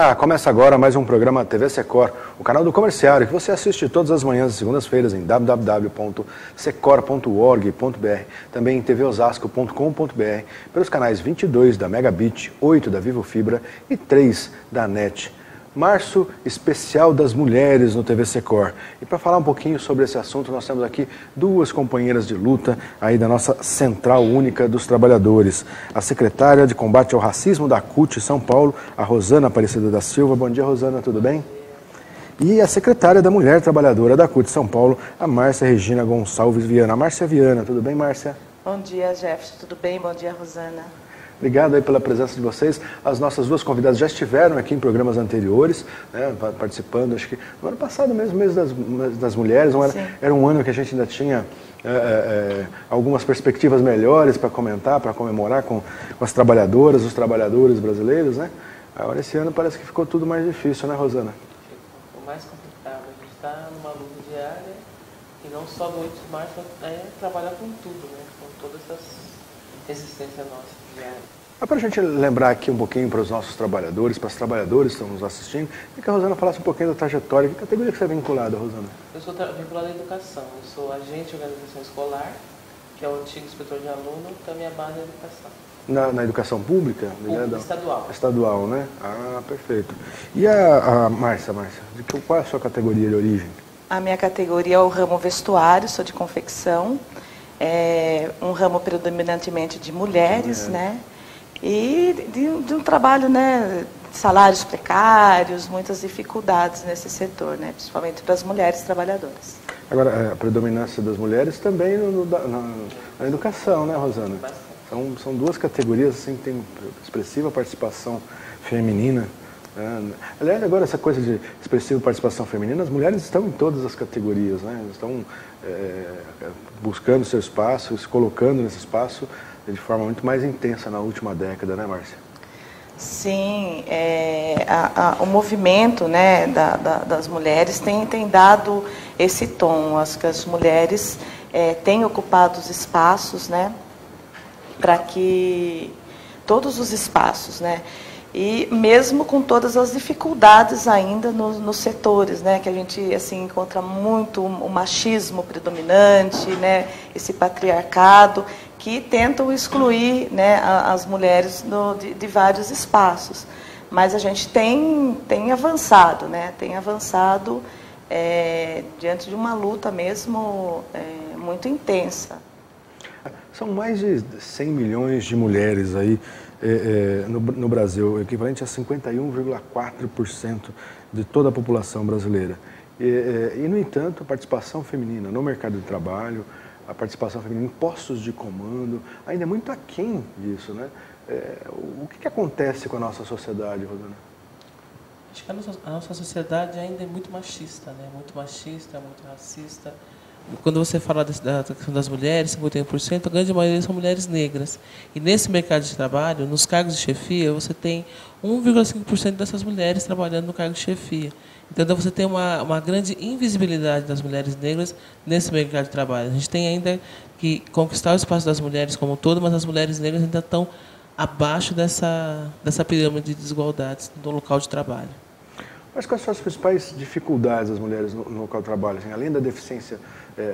Olá, começa agora mais um programa TV Secor, o canal do comerciário que você assiste todas as manhãs e segundas-feiras em www.secor.org.br, também em tvosasco.com.br, pelos canais 22 da Megabit, 8 da Vivo Fibra e 3 da NET. Março especial das mulheres no TV Secor. E para falar um pouquinho sobre esse assunto, nós temos aqui duas companheiras de luta aí da nossa Central Única dos Trabalhadores. A secretária de Combate ao Racismo da CUT São Paulo, a Rosana Aparecida da Silva. Bom dia, Rosana, tudo bem? E a secretária da Mulher Trabalhadora da CUT São Paulo, a Márcia Regina Gonçalves Viana. Márcia Viana, tudo bem, Márcia? Bom dia, Jefferson, tudo bem? Bom dia, Rosana. Obrigado aí pela presença de vocês. As nossas duas convidadas já estiveram aqui em programas anteriores, né, participando, acho que no ano passado mesmo, mês das mulheres, era um ano que a gente ainda tinha algumas perspectivas melhores para comentar, para comemorar com as trabalhadoras, os trabalhadores brasileiros, né? Agora esse ano parece que ficou tudo mais difícil, né, Rosana? Ficou mais complicado. A gente está numa luta diária e não só no 8 de março, é trabalhar com tudo, né? Com todas essas resistência nossa diária. Para a gente lembrar aqui um pouquinho para os nossos trabalhadores, para os trabalhadores que estão nos assistindo, e que a Rosana falasse um pouquinho da trajetória. Que categoria que você é vinculada, Rosana? Eu sou vinculada à educação. Eu sou agente de organização escolar, que é o antigo inspetor de aluno, então a minha base é a educação. Na educação pública? Estadual. Estadual, né? Ah, perfeito. E a Márcia, qual é a sua categoria de origem? A minha categoria é o ramo vestuário, sou de confecção. É um ramo predominantemente de mulheres, né? E de um trabalho, né? Salários precários, muitas dificuldades nesse setor, né? Principalmente para as mulheres trabalhadoras. Agora, a predominância das mulheres também na educação, né, Rosana? São duas categorias assim, que têm expressiva participação feminina. Aliás, agora essa coisa de expressiva participação feminina, as mulheres estão em todas as categorias, né? Estão buscando seu espaço, se colocando nesse espaço de forma muito mais intensa na última década, né, Márcia? Sim, o movimento, né, das mulheres tem dado esse tom. As mulheres têm ocupado os espaços, né, para que todos os espaços, né, e mesmo com todas as dificuldades ainda nos setores, né, que a gente assim encontra muito o machismo predominante, né, esse patriarcado que tentam excluir, né, as mulheres de vários espaços. Mas a gente tem avançado, né, diante de uma luta mesmo muito intensa. São mais de 100 milhões de mulheres aí no Brasil, equivalente a 51,4% de toda a população brasileira. E, no entanto, a participação feminina no mercado de trabalho, a participação feminina em postos de comando, ainda é muito aquém disso, né? O que acontece com a nossa sociedade, Rosana? Acho que a nossa sociedade ainda é muito machista, né? Muito machista, muito racista. Quando você fala da questão das mulheres, 51%, a grande maioria são mulheres negras. E nesse mercado de trabalho, nos cargos de chefia, você tem 1,5% dessas mulheres trabalhando no cargo de chefia. Então você tem uma grande invisibilidade das mulheres negras nesse mercado de trabalho. A gente tem ainda que conquistar o espaço das mulheres como um todo, mas as mulheres negras ainda estão abaixo dessa pirâmide de desigualdades no local de trabalho. Mas quais são as principais dificuldades das mulheres no local de trabalho? Assim, além da deficiência,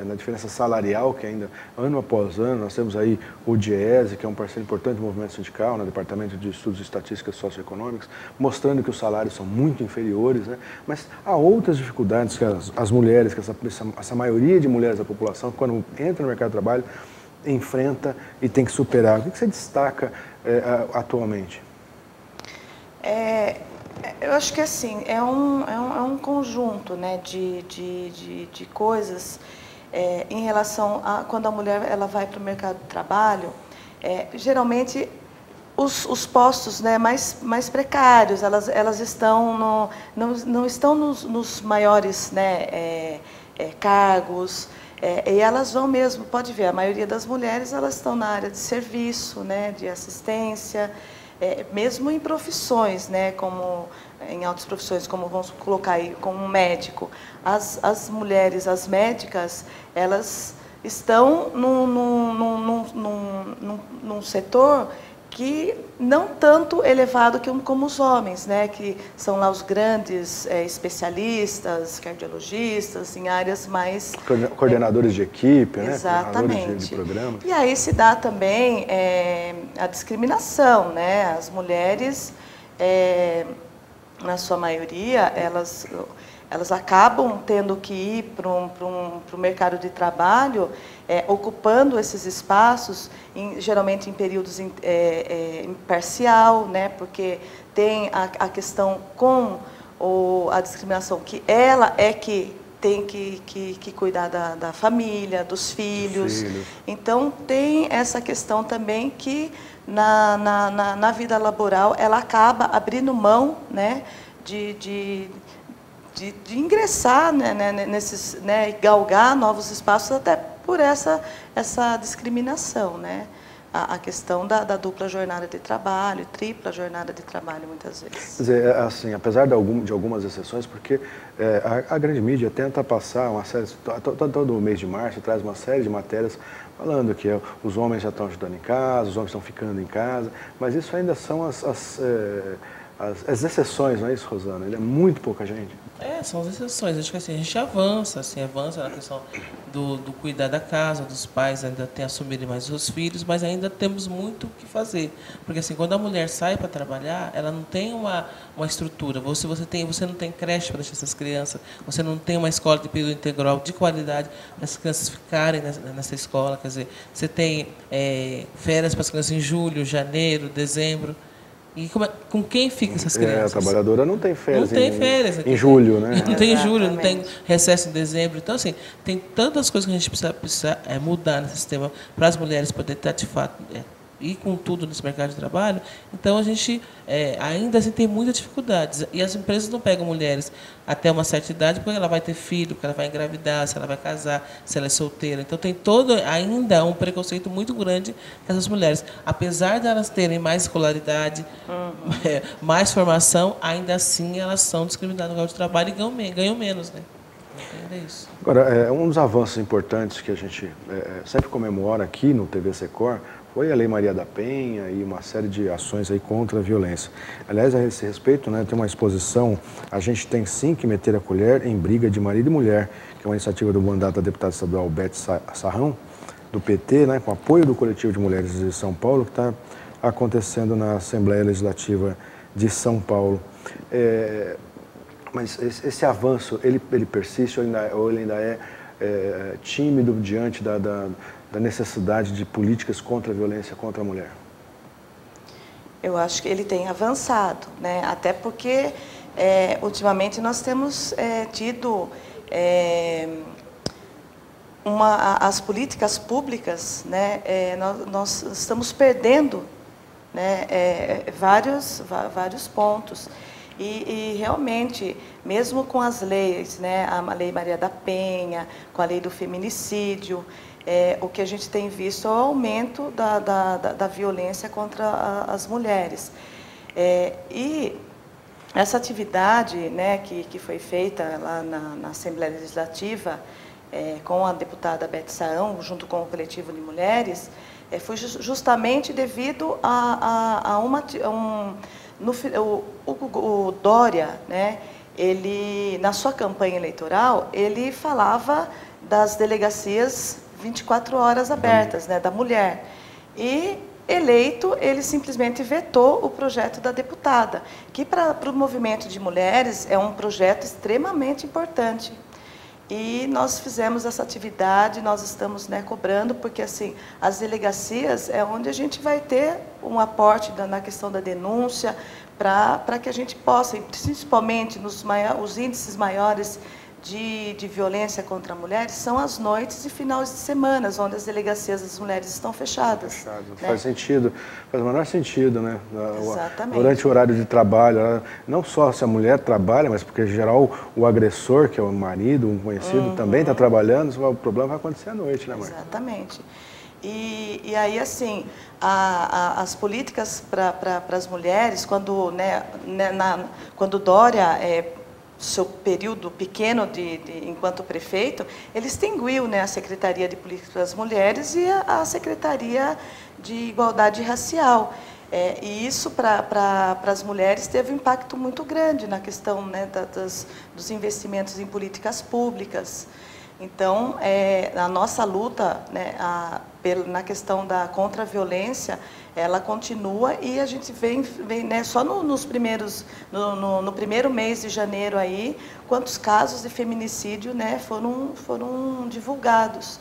na diferença salarial, que ainda, ano após ano, nós temos aí o DIEESE, que é um parceiro importante do movimento sindical, no Departamento de Estudos e Estatísticas Socioeconômicas, mostrando que os salários são muito inferiores, né? Mas há outras dificuldades que as mulheres, que essa maioria de mulheres da população, quando entra no mercado de trabalho, enfrenta e tem que superar. O que você destaca atualmente? Eu acho que assim, é um conjunto, né, de coisas em relação a quando a mulher ela vai para o mercado de trabalho, geralmente os postos, né, mais precários, elas estão não estão nos maiores, né, cargos, e elas vão mesmo, pode ver, a maioria das mulheres elas estão na área de serviço, né, de assistência, mesmo em profissões, né, como em altas profissões, como vamos colocar aí, como um médico, as mulheres, as médicas, elas estão num setor que não tanto elevado como os homens, né, que são lá os grandes especialistas, cardiologistas, em áreas mais... Coordenadores de equipe, né? Exatamente. De programa. E aí se dá também a discriminação, né? As mulheres, na sua maioria, elas acabam tendo que ir para o mercado de trabalho, ocupando esses espaços, geralmente em períodos parcial, né? Porque tem a questão com a discriminação, que ela é que tem que cuidar da família, dos filhos. Então, tem essa questão também que, na vida laboral, ela acaba abrindo mão, né, de ingressar, né, nesses, né, galgar novos espaços, até por essa discriminação, né? A questão da dupla jornada de trabalho, tripla jornada de trabalho, muitas vezes. Quer dizer, assim, apesar de algumas exceções, porque a grande mídia tenta passar uma série, todo mês de março traz uma série de matérias falando que os homens já estão ajudando em casa, os homens estão ficando em casa, mas isso ainda são as exceções, não é isso, Rosana? Ele é muito pouca gente. São as exceções. Acho que assim, a gente avança na questão do cuidar da casa, dos pais ainda assumirem mais os filhos, mas ainda temos muito o que fazer. Porque assim, quando a mulher sai para trabalhar, ela não tem uma estrutura. Você não tem creche para deixar essas crianças, você não tem uma escola de período integral de qualidade para as crianças ficarem nessa escola. Quer dizer, você tem férias para as crianças em julho, janeiro, dezembro. E com quem ficam essas crianças? A trabalhadora não tem férias, em julho, né? Não tem em julho, não tem recesso em dezembro. Então, assim, tem tantas coisas que a gente precisa mudar nesse sistema para as mulheres poderem estar, de fato, ir com tudo nesse mercado de trabalho. Então, a gente ainda assim tem muitas dificuldades. E as empresas não pegam mulheres até uma certa idade porque ela vai ter filho, porque ela vai engravidar, se ela vai casar, se ela é solteira. Então, tem ainda um preconceito muito grande com essas mulheres. Apesar de elas terem mais escolaridade, mais formação, ainda assim elas são discriminadas no mercado de trabalho e ganham menos, né? É isso. Agora, um dos avanços importantes que a gente sempre comemora aqui no TV Secor foi a Lei Maria da Penha e uma série de ações aí contra a violência. Aliás, a esse respeito, né, tem uma exposição, A Gente Tem Sim que Meter a Colher em Briga de Marido e Mulher, que é uma iniciativa do mandato da deputada estadual Beth Sarrão, do PT, né, com apoio do Coletivo de Mulheres de São Paulo, que está acontecendo na Assembleia Legislativa de São Paulo. Mas esse avanço, ele persiste ou ele ainda é tímido diante da necessidade de políticas contra a violência contra a mulher? Eu acho que ele tem avançado, né? Até porque, ultimamente, nós temos tido as políticas públicas, né? Nós estamos perdendo, né? Vários pontos. E realmente, mesmo com as leis, né? A Lei Maria da Penha, com a lei do feminicídio, o que a gente tem visto é o aumento da violência contra as mulheres. E essa atividade, né, que foi feita lá na Assembleia Legislativa, com a deputada Beth Sarrão, junto com o Coletivo de Mulheres, foi justamente devido o Dória, né, ele, na sua campanha eleitoral, ele falava das delegacias 24 horas abertas, né, da mulher. E, eleito, ele simplesmente vetou o projeto da deputada, que para o movimento de mulheres é um projeto extremamente importante. E nós fizemos essa atividade, nós estamos, né, cobrando, porque assim, as delegacias é onde a gente vai ter um aporte na questão da denúncia, para que a gente possa, principalmente os índices maiores de violência contra mulheres são as noites e finais de semana, onde as delegacias das mulheres estão fechadas. Né? Faz sentido, faz o menor sentido, né? Exatamente. Durante o horário de trabalho, não só se a mulher trabalha, mas porque, em geral, o agressor, que é o marido, um conhecido, também está trabalhando, o problema vai acontecer à noite, né, Marta? Exatamente. E aí, assim, as políticas para as mulheres, quando Dória, seu período pequeno enquanto prefeito, ele extinguiu, né, a Secretaria de Políticas das Mulheres e a Secretaria de Igualdade Racial. E isso, para as mulheres, teve um impacto muito grande na questão, né, dos investimentos em políticas públicas. Então, a nossa luta, né, na questão contra a violência, ela continua, e a gente vem né, só no primeiro mês de janeiro aí, quantos casos de feminicídio, né, foram divulgados.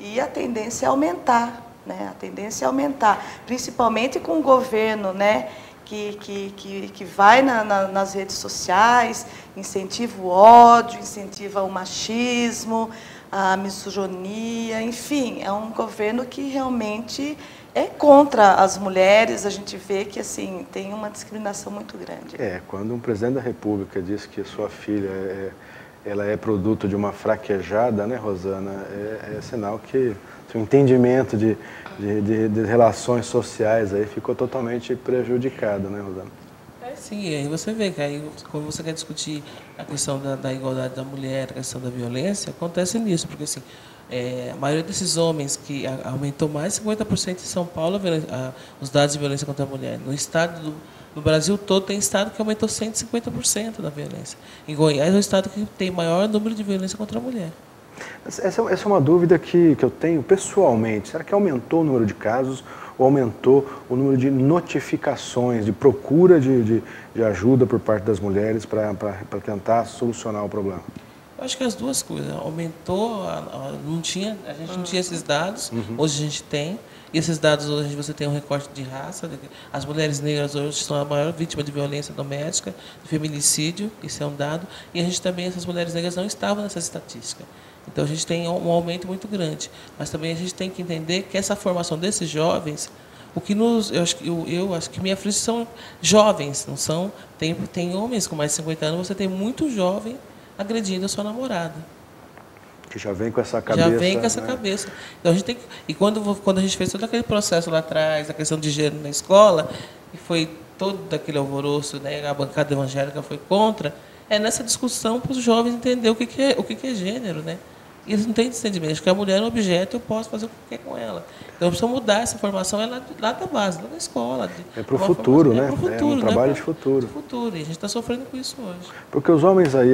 E a tendência é aumentar. Né, a tendência é aumentar, principalmente com o governo, né, que vai nas redes sociais, incentiva o ódio, incentiva o machismo, a misoginia, enfim, é um governo que realmente é contra as mulheres. A gente vê que assim tem uma discriminação muito grande. Quando um presidente da República diz que sua filha ela é produto de uma fraquejada, né, Rosana, é sinal que o entendimento de relações sociais aí ficou totalmente prejudicado, né, Rosana? Sim, aí você vê que aí, quando você quer discutir a questão da igualdade da mulher, a questão da violência, acontece nisso, porque assim, a maioria desses homens que aumentou mais de 50% em São Paulo os dados de violência contra a mulher. No Brasil todo tem estado que aumentou 150% da violência. Em Goiás é o estado que tem maior número de violência contra a mulher. Essa é uma dúvida que eu tenho pessoalmente. Será que aumentou o número de casos ou aumentou o número de notificações, de procura de ajuda por parte das mulheres para tentar solucionar o problema? Eu acho que as duas coisas. Aumentou, a gente não tinha esses dados, hoje a gente tem. E esses dados, hoje você tem um recorte de raça. As mulheres negras hoje são a maior vítima de violência doméstica, de feminicídio, isso é um dado. E a gente também, essas mulheres negras não estavam nessa estatística. Então a gente tem um aumento muito grande. Mas também a gente tem que entender que essa formação desses jovens, eu acho que minha frente são jovens, não são? Tem homens com mais de 50 anos, você tem muito jovem agredindo a sua namorada. Que já vem com essa cabeça. Já vem com essa cabeça. Então a gente tem que, e quando a gente fez todo aquele processo lá atrás, a questão de gênero na escola, e foi todo aquele alvoroço, né, a bancada evangélica foi contra, nessa discussão para os jovens entender o que é gênero, né? E eles não têm entendimento. Acho que a mulher é um objeto, eu posso fazer o que quer com ela. Então, precisa mudar essa formação lá da base, lá da escola. É para o futuro, né? É para o futuro, um trabalho de futuro. E a gente está sofrendo com isso hoje. Porque os homens aí,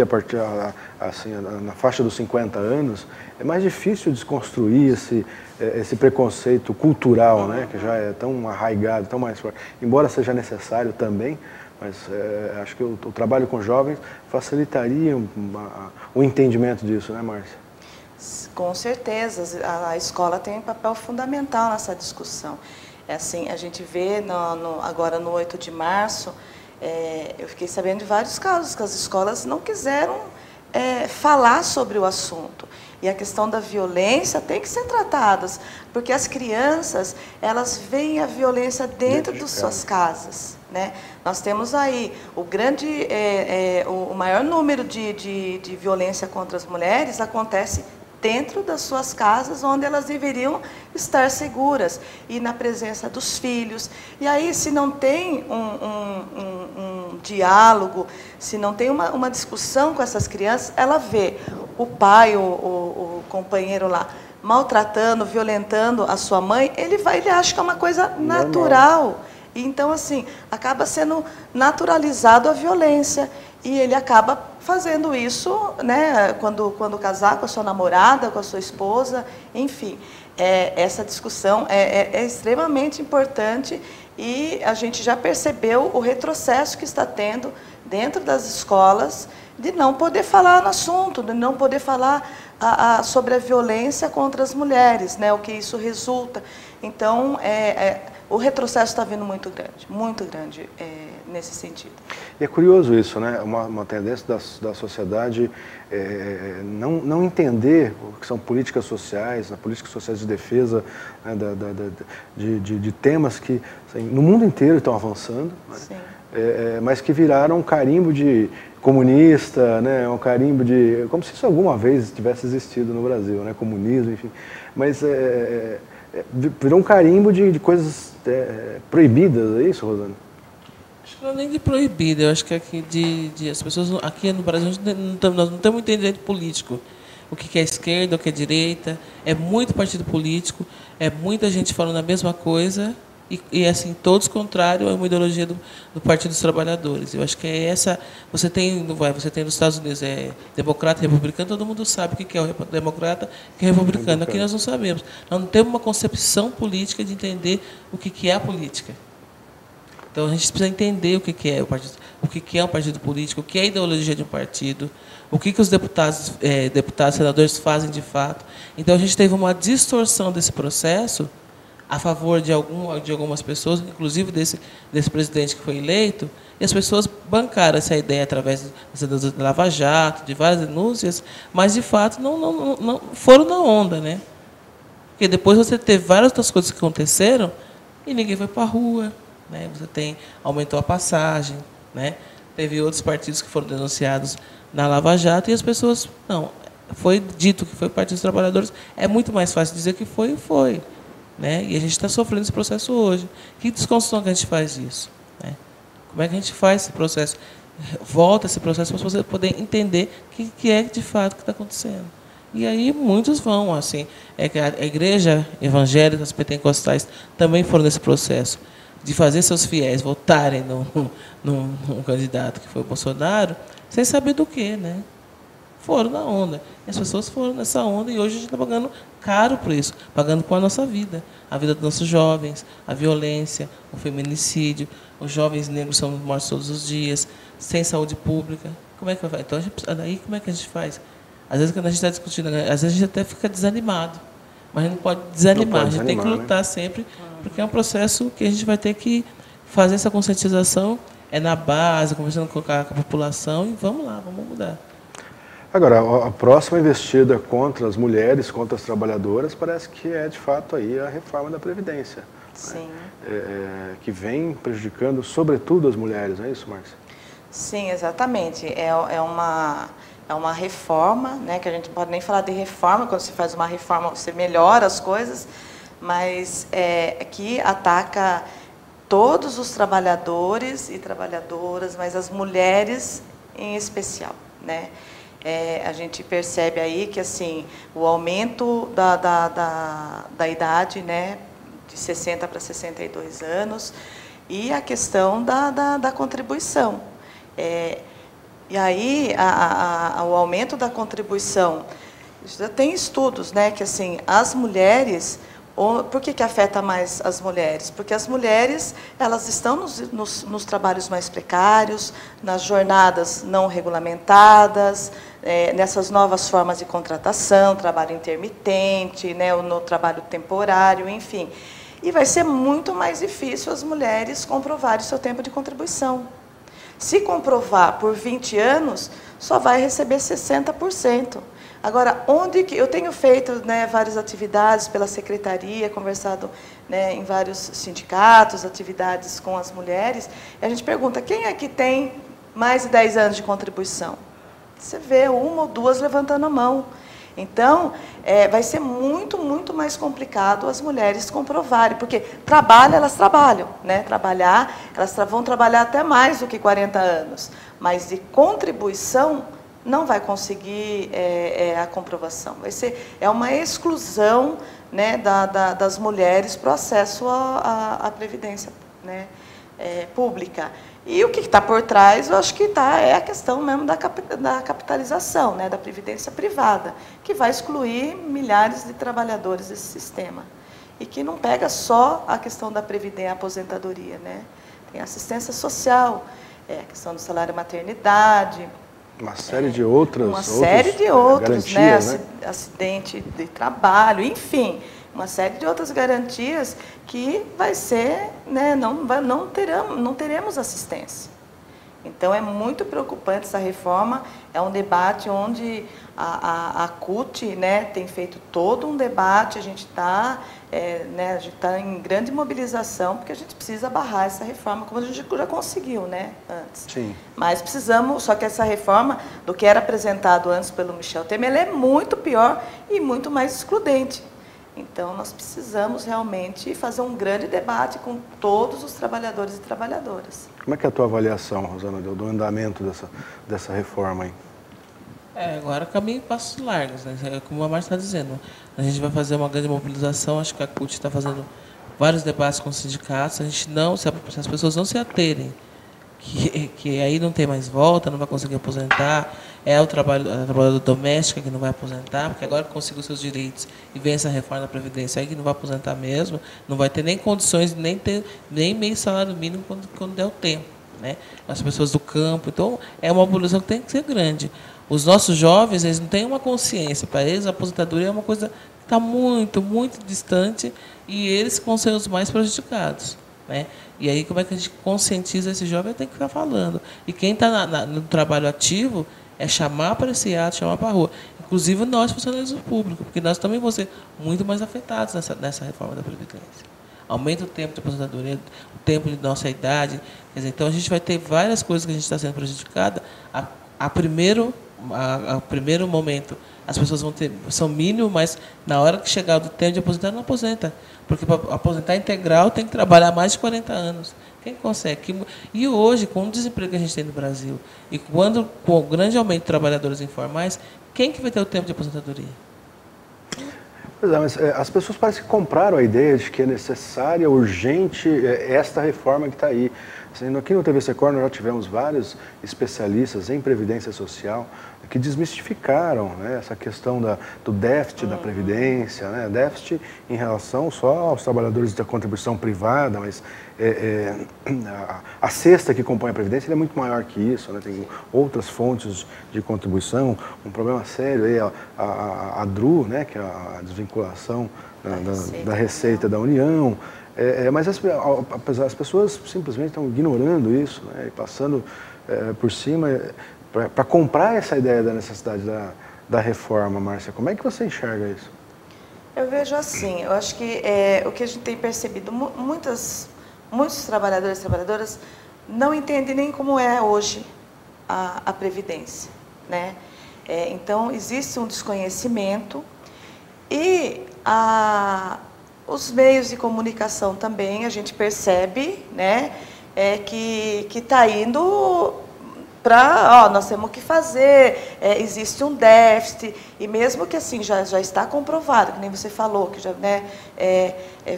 na faixa dos 50 anos, é mais difícil desconstruir esse preconceito cultural, né? Que já é tão arraigado, tão mais forte. Embora seja necessário também, mas acho que o trabalho com jovens facilitaria o entendimento disso, né, Márcia? Com certeza, a escola tem um papel fundamental nessa discussão. Assim, a gente vê agora no 8 de março, eu fiquei sabendo de vários casos que as escolas não quiseram falar sobre o assunto. E a questão da violência tem que ser tratada, porque as crianças, elas veem a violência dentro de suas casas. Né? Nós temos aí o maior número de violência contra as mulheres acontece dentro das suas casas, onde elas deveriam estar seguras, e na presença dos filhos. E aí, se não tem um diálogo, se não tem uma discussão com essas crianças, ela vê o pai, o companheiro lá, maltratando, violentando a sua mãe, ele acha que é uma coisa natural. Então, assim, acaba sendo naturalizado a violência. E ele acaba fazendo isso, né, quando casar com a sua namorada, com a sua esposa, enfim. Essa discussão é extremamente importante, e a gente já percebeu o retrocesso que está tendo dentro das escolas de não poder falar no assunto, de não poder falar sobre a violência contra as mulheres, né, o que isso resulta. Então, o retrocesso está vindo muito grande nesse sentido. E é curioso isso, né? Uma tendência da sociedade não entender o que são políticas sociais, políticas sociais de defesa, né, de temas que assim, no mundo inteiro estão avançando, né? Mas que viraram um carimbo de comunista, né? Um carimbo de... como se isso alguma vez tivesse existido no Brasil, né? Comunismo, enfim. Mas virou um carimbo de coisas proibidas, é isso, Rosana? Acho que não é nem de proibido, eu acho que aqui as pessoas aqui no Brasil nós não temos entendimento político. O que é esquerda, o que é direita, é muito partido político, é muita gente falando a mesma coisa, e assim, todos contrários a uma ideologia do Partido dos Trabalhadores. Eu acho que é essa... Você tem nos Estados Unidos democrata e republicano, todo mundo sabe o que é o democrata e o que é republicano. Aqui nós não sabemos. Nós não temos uma concepção política de entender o que é a política. Então, a gente precisa entender o que é o partido, o que é um partido político, o que é a ideologia de um partido, o que os deputados, senadores fazem de fato. Então, a gente teve uma distorção desse processo a favor de algumas pessoas, inclusive desse presidente que foi eleito, e as pessoas bancaram essa ideia através da Lava Jato, de várias denúncias, mas, de fato, não foram na onda, né? Porque depois você teve várias outras coisas que aconteceram e ninguém foi para a rua. Né? Aumentou a passagem, né? Teve outros partidos que foram denunciados na Lava Jato e as pessoas... Não, foi dito que foi Partido dos Trabalhadores, é muito mais fácil dizer que foi. Né? E a gente está sofrendo esse processo hoje. Que desconstrução que a gente faz disso? Né? Como é que a gente faz esse processo? Volta esse processo para você poder entender o que é de fato que está acontecendo. E aí muitos vão, assim, que a igreja evangélica, os pentecostais, também foram nesse processo de fazer seus fiéis votarem num candidato que foi o Bolsonaro, sem saber do que, né? Foram na onda. E as pessoas foram nessa onda e hoje a gente está pagando caro por isso, pagando com a nossa vida. A vida dos nossos jovens, a violência, o feminicídio, os jovens negros são mortos todos os dias, sem saúde pública. Como é que vai? Então, daí como é que a gente faz? Às vezes, quando a gente está discutindo, às vezes a gente até fica desanimado. Mas a gente não pode desanimar, a gente tem que lutar, né? Sempre, porque é um processo que a gente vai ter que fazer essa conscientização, na base, conversando com a população, e vamos lá, vamos mudar. Agora, a próxima investida contra as mulheres, contra as trabalhadoras, parece que é, de fato, aí a reforma da Previdência. Sim. Né? Que vem prejudicando, sobretudo, as mulheres, não é isso, Márcia? Sim, exatamente. É uma reforma, né, que a gente não pode nem falar de reforma, quando se faz uma reforma você melhora as coisas, mas que ataca todos os trabalhadores e trabalhadoras, mas as mulheres em especial, né? A gente percebe aí que assim, o aumento da idade, né, de 60 para 62 anos, e a questão da contribuição. E aí, o aumento da contribuição, já tem estudos, né, que assim, as mulheres, por que afeta mais as mulheres? Porque as mulheres, elas estão nos trabalhos mais precários, nas jornadas não regulamentadas, nessas novas formas de contratação, trabalho intermitente, né, no trabalho temporário, enfim. E vai ser muito mais difícil as mulheres comprovarem o seu tempo de contribuição. Se comprovar por 20 anos, só vai receber 60%. Agora, onde que eu tenho feito, né, várias atividades pela secretaria, conversado, né, em vários sindicatos, atividades com as mulheres, e a gente pergunta, quem é que tem mais de 10 anos de contribuição? Você vê uma ou duas levantando a mão. Então, vai ser muito, muito mais complicado as mulheres comprovarem, porque elas trabalham, né? Elas vão trabalhar até mais do que 40 anos, mas de contribuição não vai conseguir a comprovação. É uma exclusão, né, das mulheres para o acesso à previdência, né, pública. E o que está por trás, eu acho que é a questão mesmo da capitalização, né, da previdência privada, que vai excluir milhares de trabalhadores desse sistema. E que não pega só a questão da previdência, a aposentadoria, né? Tem assistência social, a questão do salário maternidade. Uma série de outras. Uma série de outros, né? Né? Acidente de trabalho, enfim. Uma série de outras garantias que vai ser, né, não teremos assistência. Então, é muito preocupante essa reforma, é um debate onde a CUT, né, tem feito todo um debate, a gente está em grande mobilização, porque a gente precisa barrar essa reforma, como a gente já conseguiu, né, antes. Sim. Mas precisamos, só que essa reforma, do que era apresentado antes pelo Michel Temer, ela é muito pior e muito mais excludente. Então, nós precisamos realmente fazer um grande debate com todos os trabalhadores e trabalhadoras. Como é que é a tua avaliação, Rosana, do andamento dessa reforma aí? Agora caminho em passos largos, né? Como a Márcia está dizendo, a gente vai fazer uma grande mobilização, acho que a CUT está fazendo vários debates com os sindicatos, a gente não, se as pessoas não se aterem, que aí não tem mais volta, não vai conseguir aposentar, a trabalhadora doméstica que não vai aposentar, porque agora que conseguiu seus direitos e vem essa reforma da Previdência aí que não vai aposentar mesmo, não vai ter nem condições, nem meio salário mínimo quando der o tempo. Né? As pessoas do campo, então é uma população que tem que ser grande. Os nossos jovens, eles não têm uma consciência, para eles a aposentadoria é uma coisa que está muito, muito distante e eles vão ser os mais prejudicados. Né? E aí, como é que a gente conscientiza esse jovem? Tem que ficar falando. E quem está no trabalho ativo é chamar para esse ato, chamar para a rua. Inclusive nós, funcionários públicos, porque nós também vamos ser muito mais afetados nessa reforma da Previdência. Aumenta o tempo de aposentadoria, o tempo de nossa idade. Quer dizer, então, a gente vai ter várias coisas que a gente está sendo prejudicada. A primeiro momento, as pessoas são mínimo, mas na hora que chegar o tempo de aposentar, não aposenta. Porque para aposentar integral tem que trabalhar mais de 40 anos. Quem consegue? E hoje, com o desemprego que a gente tem no Brasil, e com o grande aumento de trabalhadores informais, quem que vai ter o tempo de aposentadoria? Pois é, mas as pessoas parecem que compraram a ideia de que é necessária, urgente, esta reforma que está aí. Assim, aqui no TVC Corner já tivemos vários especialistas em Previdência Social que desmistificaram, né, essa questão do déficit da Previdência, né, déficit em relação só aos trabalhadores da contribuição privada, mas a cesta que compõe a Previdência é muito maior que isso, né, tem outras fontes de contribuição, um problema sério aí, a DRU, né, que é a desvinculação da Receita da União. Mas as pessoas simplesmente estão ignorando isso, né, e passando por cima para comprar essa ideia da necessidade da reforma. Márcia, como é que você enxerga isso? Eu vejo assim, eu acho que o que a gente tem percebido, muitos trabalhadores e trabalhadoras não entendem nem como é hoje a Previdência. Né? Então, existe um desconhecimento e os meios de comunicação também, a gente percebe, né, que está indo para, nós temos que fazer, existe um déficit, e mesmo que assim já está comprovado, que nem você falou, que já, né,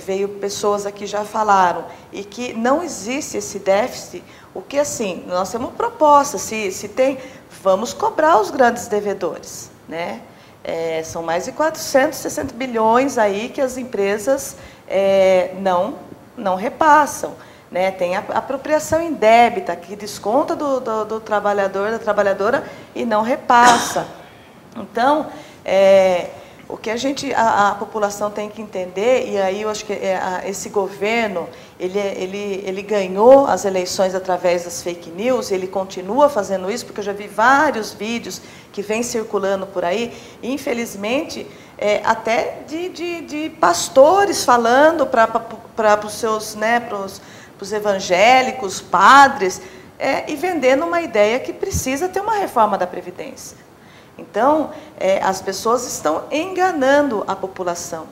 veio pessoas aqui já falaram, e que não existe esse déficit, o que assim, nós temos proposta, se tem, vamos cobrar os grandes devedores, né? São mais de 460 bilhões aí que as empresas não repassam. Né? Tem a apropriação indébita, que desconta do trabalhador, da trabalhadora, e não repassa. Então, o que a população tem que entender, e aí eu acho que esse governo, ele ganhou as eleições através das fake news, ele continua fazendo isso, porque eu já vi vários vídeos que vêm circulando por aí, e, infelizmente, até de pastores falando para os seus, né, para os evangélicos, padres, e vendendo uma ideia que precisa ter uma reforma da Previdência. Então, as pessoas estão enganando a população,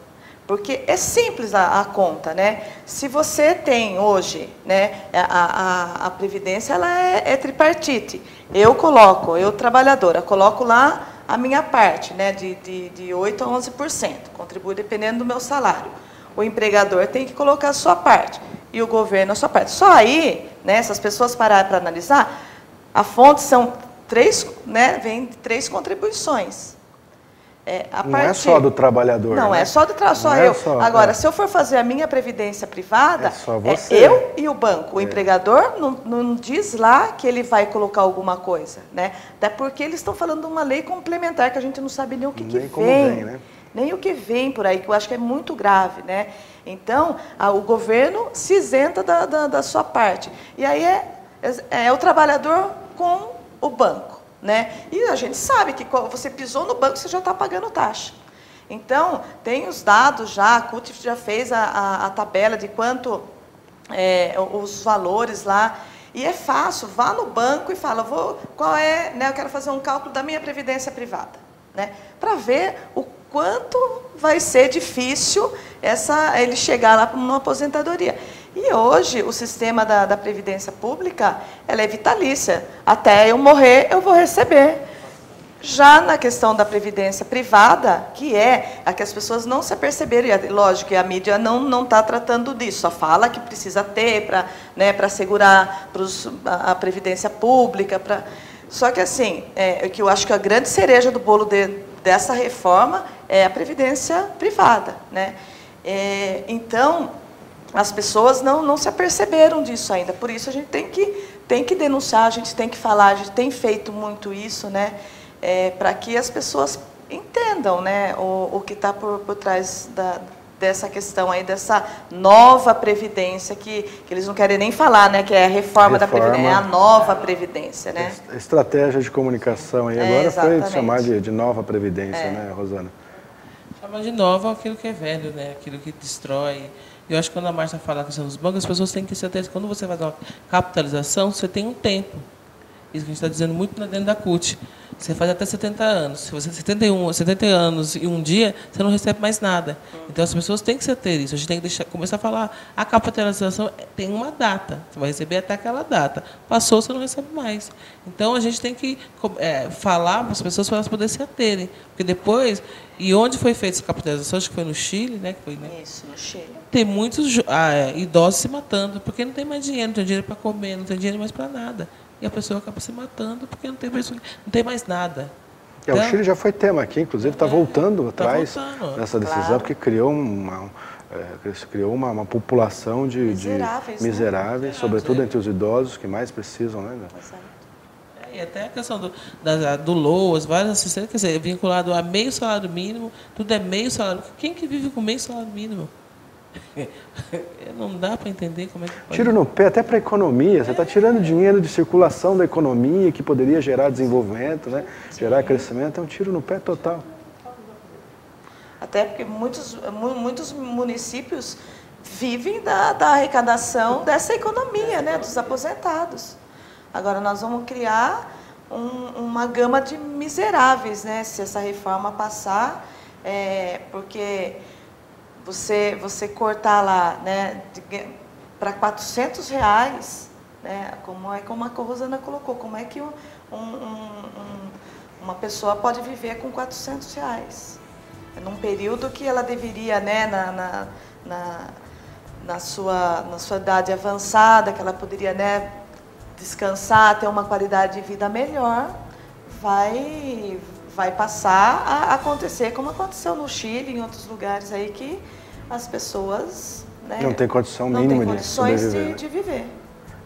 porque é simples a conta, né? Se você tem hoje, né, a Previdência, ela é tripartite. Eu trabalhadora, coloco lá a minha parte, né, de 8% a 11%, contribui dependendo do meu salário. O empregador tem que colocar a sua parte, e o governo a sua parte. Só aí, né, se as pessoas pararem para analisar, a fonte são vem de 3 contribuições. Não é só do trabalhador. Não, né? É só do trabalhador, só eu. Agora, se eu for fazer a minha previdência privada, só você. Eu e o banco. O empregador não diz lá que ele vai colocar alguma coisa, né? Até porque eles estão falando de uma lei complementar que a gente não sabe nem o que vem. Né? Nem o que vem por aí, que eu acho que é muito grave, né? Então, o governo se isenta da sua parte. E aí é o trabalhador com o banco, né? E a gente sabe que quando você pisou no banco, você já está pagando taxa. Então, tem os dados já, a CUT já fez a tabela de quanto os valores lá. E é fácil, vá no banco e fala, né, eu quero fazer um cálculo da minha previdência privada, né? Para ver o quanto vai ser difícil ele chegar lá para uma aposentadoria. E hoje, o sistema da Previdência Pública, ela é vitalícia. Até eu morrer, eu vou receber. Já na questão da previdência privada, que é a que as pessoas não se aperceberam, e lógico que a mídia não está tratando disso, só fala que precisa ter para, né, assegurar a previdência pública. Só que assim, que eu acho que a grande cereja do bolo dessa reforma é a previdência privada, né? Então, as pessoas não se aperceberam disso ainda, por isso a gente tem que denunciar, a gente tem que falar, a gente tem feito muito isso, né? Para que as pessoas entendam, né, o que está por trás dessa questão aí, dessa nova previdência, que eles não querem nem falar, né, que é a reforma da Previdência, é a nova Previdência, né? Estratégia de comunicação aí, agora foi chamar de nova Previdência, né, Rosana? Chamar de nova aquilo que é velho, né, aquilo que destrói. Eu acho que quando a Márcia fala a questão dos bancos, as pessoas têm que se atentar. Quando você faz uma capitalização, você tem um tempo. Isso que a gente está dizendo muito dentro da CUT. Você faz até 70 anos. Se você 70 anos e um dia, você não recebe mais nada. Então, as pessoas têm que se ater isso. A gente tem que começar a falar, a capitalização tem uma data. Você vai receber até aquela data. Passou, você não recebe mais. Então, a gente tem que falar para as pessoas para elas poderem se aterem. Porque depois, e onde foi feita essa capitalização, acho que foi no Chile, né? Isso, no Chile. Tem muitos idosos se matando, porque não tem mais dinheiro, não tem dinheiro para comer, não tem dinheiro mais para nada. E a pessoa acaba se matando porque não tem mais nada. Então, o Chile já foi tema aqui, inclusive está voltando atrás nessa decisão, porque criou uma população de miseráveis, sobretudo entre os idosos que mais precisam, né? E até a questão do LOAS, várias assistências, quer dizer, vinculado a meio salário mínimo, tudo é meio salário. Quem que vive com meio salário mínimo? Não dá para entender como é que pode... Tiro no pé até para a economia. Você está tirando dinheiro de circulação da economia, que poderia gerar desenvolvimento, né? Gerar crescimento. É um tiro no pé total. Até porque muitos municípios vivem da arrecadação dessa economia, né? Dos aposentados. Agora nós vamos criar uma gama de miseráveis, né? Se essa reforma passar, porque... Você cortar lá, né, para R$400, né, como a Rosana colocou, como é que uma pessoa pode viver com R$400? Num período que ela deveria, né, na sua idade avançada, que ela poderia, né, descansar, ter uma qualidade de vida melhor, vai passar a acontecer como aconteceu no Chile, em outros lugares aí, que as pessoas, né, não tem condição mínima de viver.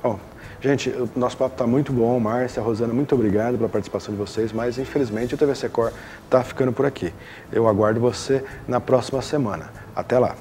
Bom, gente, o nosso papo está muito bom. Márcia, Rosana, muito obrigado pela participação de vocês, mas infelizmente o TVC Cor está ficando por aqui. Eu aguardo você na próxima semana. Até lá!